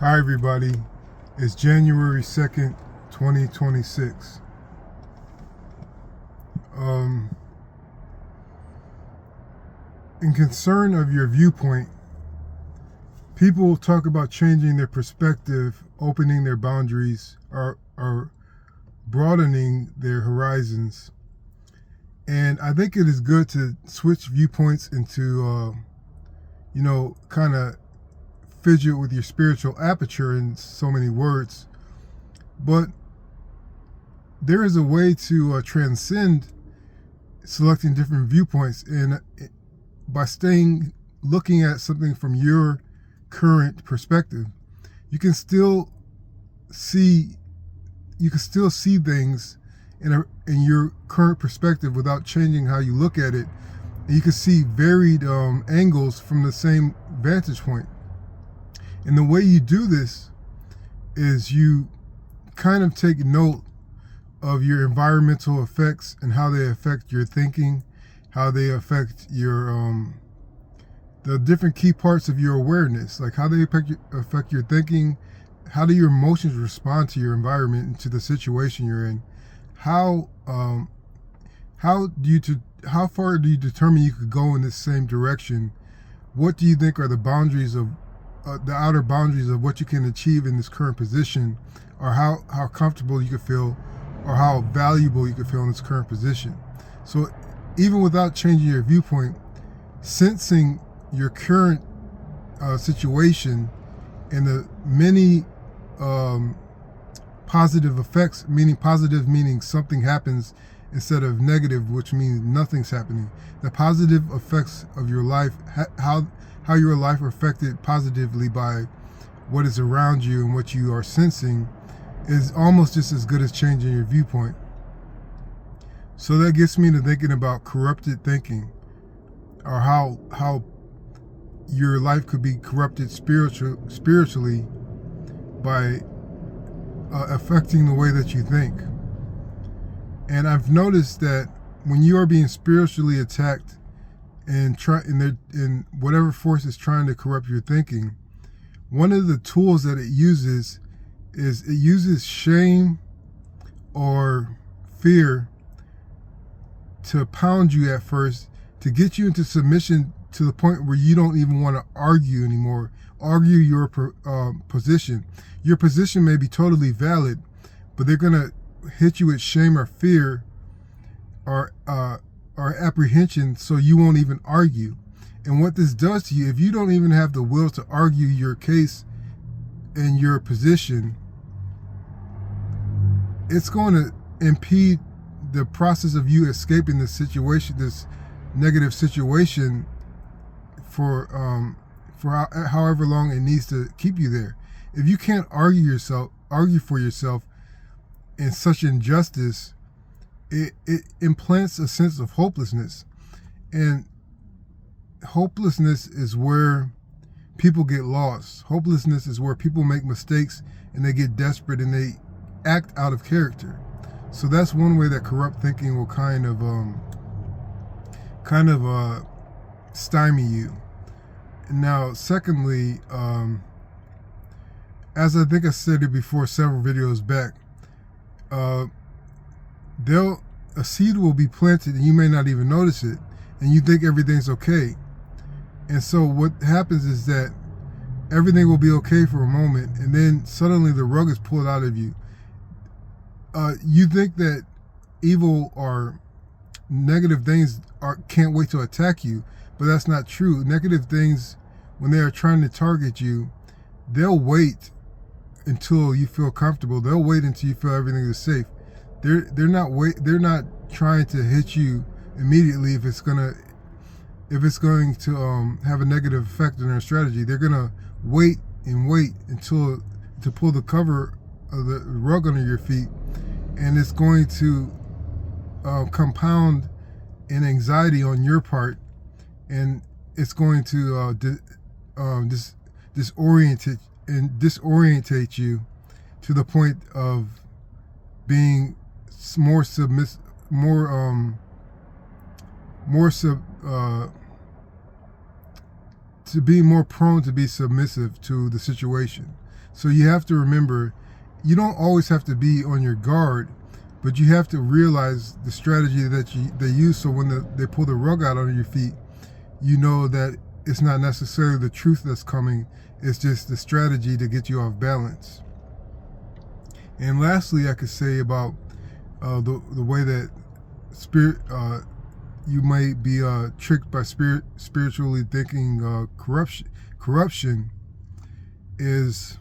Hi everybody, it's January 2nd, 2026. In concern of your viewpoint, people talk about changing their perspective, opening their boundaries, or broadening their horizons. And I think it is good to switch viewpoints into, kind of fidget with your spiritual aperture in so many words. But there is a way to transcend selecting different viewpoints, and by looking at something from your current perspective, you can still see things in your current perspective without changing how you look at it. And you can see varied angles from the same vantage point. And the way you do this is you kind of take note of your environmental effects and how they affect your thinking, how they affect your the different key parts of your awareness, like how they affect your thinking. How do your emotions respond to your environment and to the situation you're in? How far do you determine you could go in this same direction? What do you think are the boundaries of the outer boundaries of what you can achieve in this current position, or how comfortable you could feel, or how valuable you could feel in this current position? So even without changing your viewpoint, sensing your current situation and the many positive effects, meaning something happens instead of negative, which means nothing's happening. The positive effects of your life, how your life are affected positively by what is around you and what you are sensing, is almost just as good as changing your viewpoint. So that gets me to thinking about corrupted thinking, or how your life could be corrupted spiritually by affecting the way that you think. And I've noticed that when you are being spiritually attacked and whatever force is trying to corrupt your thinking, one of the tools that it uses is shame or fear to pound you at first, to get you into submission to the point where you don't even want to argue anymore, argue your position. Your position may be totally valid, but they're going to hit you with shame or fear or apprehension, so you won't even argue. And what this does to you, if you don't even have the will to argue your case and your position, it's going to impede the process of you escaping this situation, this negative situation, for however long it needs to keep you there. If you can't argue for yourself in such injustice, it implants a sense of hopelessness. And hopelessness is where people get lost. Hopelessness is where people make mistakes and they get desperate and they act out of character. So that's one way that corrupt thinking will kind of stymie you. Now, secondly, as I think I said it before several videos back, a seed will be planted and you may not even notice it, and you think everything's okay. And so what happens is that everything will be okay for a moment, and then suddenly the rug is pulled out of you. You think that evil or negative things can't wait to attack you, but that's not true. Negative things, when they are trying to target you, they'll wait until you feel comfortable. They'll wait until you feel everything is safe. They're not trying to hit you immediately if it's going to have a negative effect on their strategy. They're gonna wait until to pull the cover of the rug under your feet, and it's going to compound an anxiety on your part, and it's going to disorientate you to the point of being more submissive, to be more prone to be submissive to the situation. So you have to remember, you don't always have to be on your guard, but you have to realize the strategy that they use. So when they pull the rug out under your feet, you know that it's not necessarily the truth that's coming. It's just the strategy to get you off balance. And lastly, I could say about the way that you might be tricked by spiritually thinking corruption is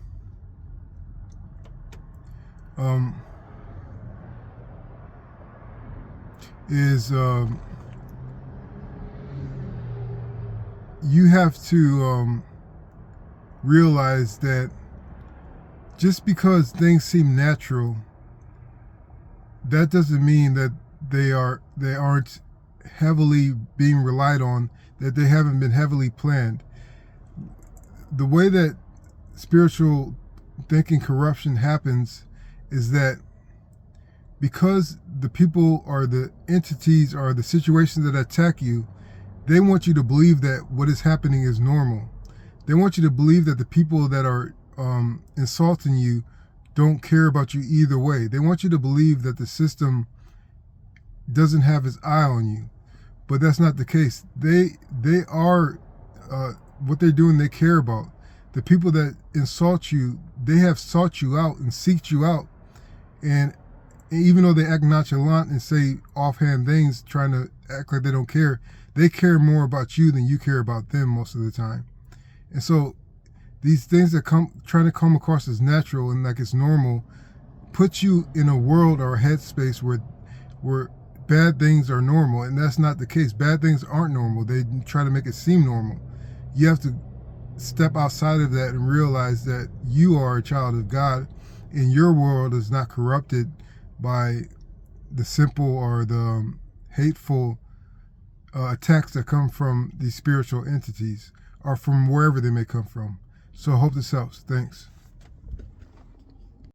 you have to realize that just because things seem natural, that doesn't mean that they aren't heavily being relied on, that they haven't been heavily planned. The way that spiritual thinking corruption happens is that because the people or the entities or the situations that attack you, they want you to believe that what is happening is normal. They want you to believe that the people that are insulting you don't care about you either way. They want you to believe that the system doesn't have its eye on you, but that's not the case. They are what they're doing. They care about the people that insult you. They have sought you out and seeked you out, and even though they act nonchalant and say offhand things, trying to act like they don't care, they care more about you than you care about them most of the time. And so these things that trying to come across as natural and like it's normal, put you in a world or a headspace where bad things are normal, and that's not the case. Bad things aren't normal. They try to make it seem normal. You have to step outside of that and realize that you are a child of God, and your world is not corrupted by the simple or the hateful attacks that come from these spiritual entities or from wherever they may come from. So I hope this helps. Thanks.